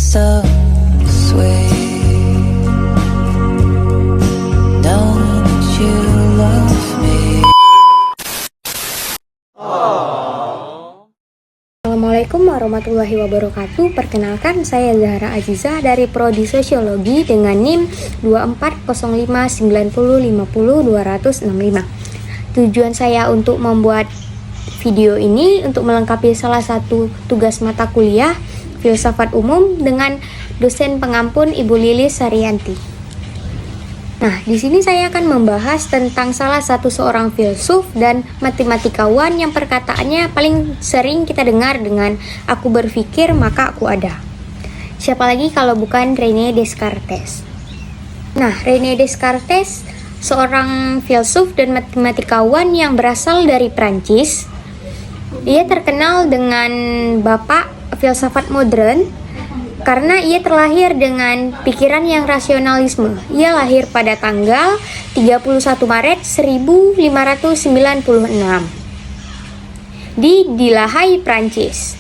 so sweet. Don't you love me? Assalamualaikum warahmatullahi wabarakatuh. Perkenalkan, saya Zahra Azizah dari Prodi Sosiologi dengan NIM 24059050265. Tujuan saya untuk membuat video ini untuk melengkapi salah satu tugas mata kuliah Filsafat Umum dengan dosen pengampun Ibu Lilis Saryanti. Nah, di sini saya akan membahas tentang salah satu seorang filsuf dan matematikawan yang perkataannya paling sering kita dengar dengan "aku berpikir maka aku ada". Siapa lagi kalau bukan René Descartes. Nah, René Descartes seorang filsuf dan matematikawan yang berasal dari Prancis. Ia terkenal dengan bapak filsafat modern karena ia terlahir dengan pikiran yang rasionalisme. Ia lahir pada tanggal 31 Maret 1596 di Delahaye, Prancis.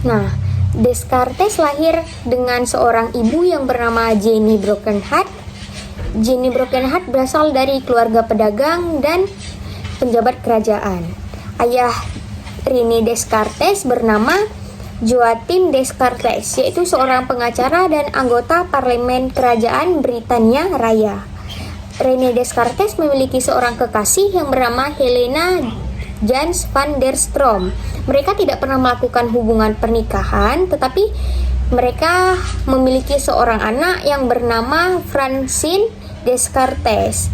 Nah, Descartes lahir dengan seorang ibu yang bernama Jenny Brockenhart. Jenny Brockenhart berasal dari keluarga pedagang dan penjabat kerajaan. Ayah René Descartes bernama Joachim Descartes, yaitu seorang pengacara dan anggota parlemen kerajaan Britania Raya. René Descartes memiliki seorang kekasih yang bernama Helena Jans van der Stroom. Mereka tidak pernah melakukan hubungan pernikahan, tetapi mereka memiliki seorang anak yang bernama Francine Descartes.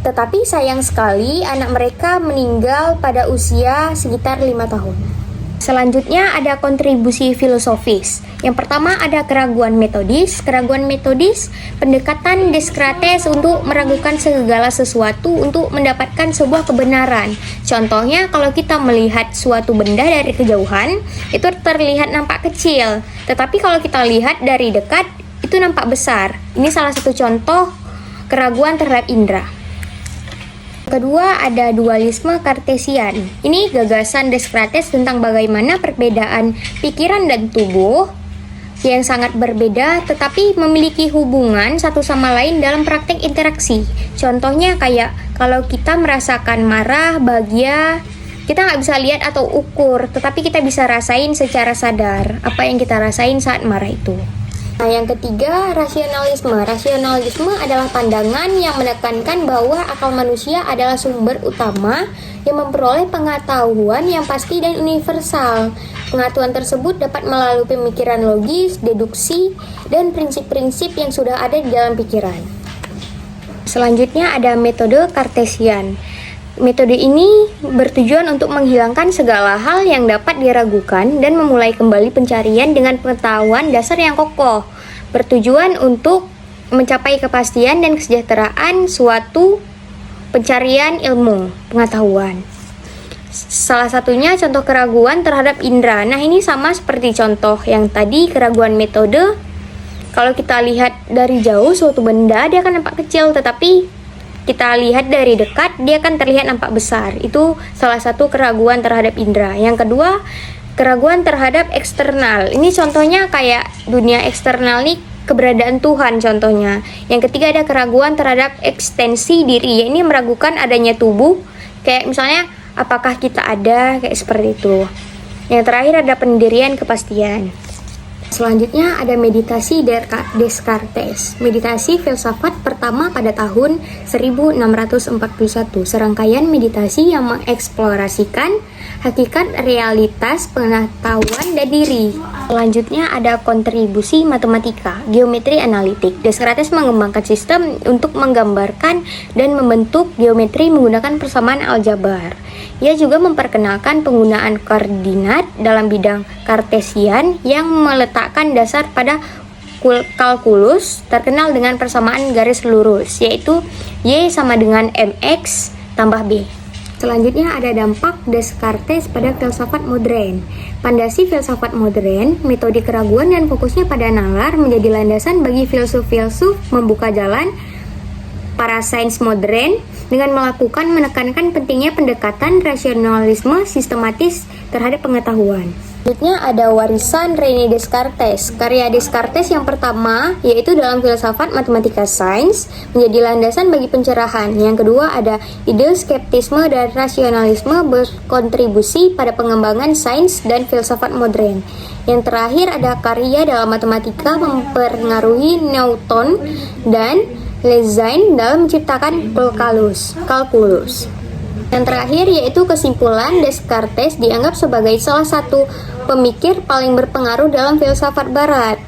Tetapi sayang sekali anak mereka meninggal pada usia sekitar 5 tahun. Selanjutnya ada kontribusi filosofis. Yang pertama ada keraguan metodis. Keraguan metodis, pendekatan Descartes untuk meragukan segala sesuatu untuk mendapatkan sebuah kebenaran. Contohnya kalau kita melihat suatu benda dari kejauhan, itu terlihat nampak kecil. Tetapi kalau kita lihat dari dekat, itu nampak besar. Ini salah satu contoh keraguan terhadap indera. Kedua, ada dualisme Kartesian. Ini gagasan Descartes tentang bagaimana perbedaan pikiran dan tubuh yang sangat berbeda tetapi memiliki hubungan satu sama lain dalam praktek interaksi. Contohnya kayak kalau kita merasakan marah, bahagia, kita nggak bisa lihat atau ukur, tetapi kita bisa rasain secara sadar apa yang kita rasain saat marah itu. Nah, yang ketiga, rasionalisme. Rasionalisme adalah pandangan yang menekankan bahwa akal manusia adalah sumber utama yang memperoleh pengetahuan yang pasti dan universal. Pengetahuan tersebut dapat melalui pemikiran logis, deduksi, dan prinsip-prinsip yang sudah ada di dalam pikiran. Selanjutnya ada metode Kartesian. Metode ini bertujuan untuk menghilangkan segala hal yang dapat diragukan dan memulai kembali pencarian dengan pengetahuan dasar yang kokoh. Bertujuan untuk mencapai kepastian dan kesejahteraan suatu pencarian ilmu, pengetahuan. Salah satunya contoh keraguan terhadap indera. Nah, ini sama seperti contoh yang tadi, keraguan metode. Kalau kita lihat dari jauh suatu benda, dia akan nampak kecil, tetapi kita lihat dari dekat, dia akan terlihat nampak besar. Itu salah satu keraguan terhadap indera. Yang kedua, keraguan terhadap eksternal. Ini contohnya kayak dunia eksternal nih, keberadaan Tuhan contohnya. Yang ketiga ada keraguan terhadap ekstensi diri. Ini meragukan adanya tubuh. Kayak misalnya, apakah kita ada? Kayak seperti itu. Yang terakhir ada pendirian kepastian. Selanjutnya ada meditasi Descartes. Meditasi filsafat pertama pada tahun 1641. Serangkaian meditasi yang mengeksplorasikan hakikat realitas pengetahuan dan diri. Selanjutnya ada kontribusi matematika, geometri analitik. Descartes mengembangkan sistem untuk menggambarkan dan membentuk geometri menggunakan persamaan aljabar. Ia juga memperkenalkan penggunaan koordinat dalam bidang Kartesian yang meletakkan dasar pada kalkulus terkenal dengan persamaan garis lurus, yaitu Y sama dengan MX tambah B. Selanjutnya ada dampak Descartes pada filsafat modern. Pondasi filsafat modern, metode keraguan dan fokusnya pada nalar menjadi landasan bagi filsuf-filsuf membuka jalan para sains modern dengan menekankan pentingnya pendekatan rasionalisme sistematis terhadap pengetahuan. Selanjutnya ada warisan René Descartes. Karya Descartes yang pertama yaitu dalam filsafat matematika sains menjadi landasan bagi pencerahan. Yang kedua ada ide skeptisme dan rasionalisme berkontribusi pada pengembangan sains dan filsafat modern. Yang terakhir ada karya dalam matematika mempengaruhi Newton dan Leibniz dalam menciptakan kalkulus. Yang terakhir yaitu kesimpulan Descartes dianggap sebagai salah satu pemikir paling berpengaruh dalam filsafat barat.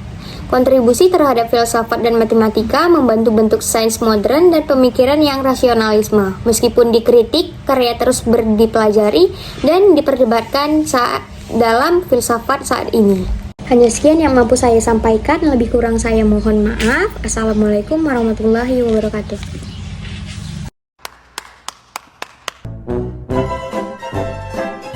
Kontribusi terhadap filsafat dan matematika membantu bentuk sains modern dan pemikiran yang rasionalisme. Meskipun dikritik, karya terus dipelajari dan diperdebatkan dalam filsafat saat ini. Hanya sekian yang mampu saya sampaikan, lebih kurang saya mohon maaf. Assalamualaikum warahmatullahi wabarakatuh.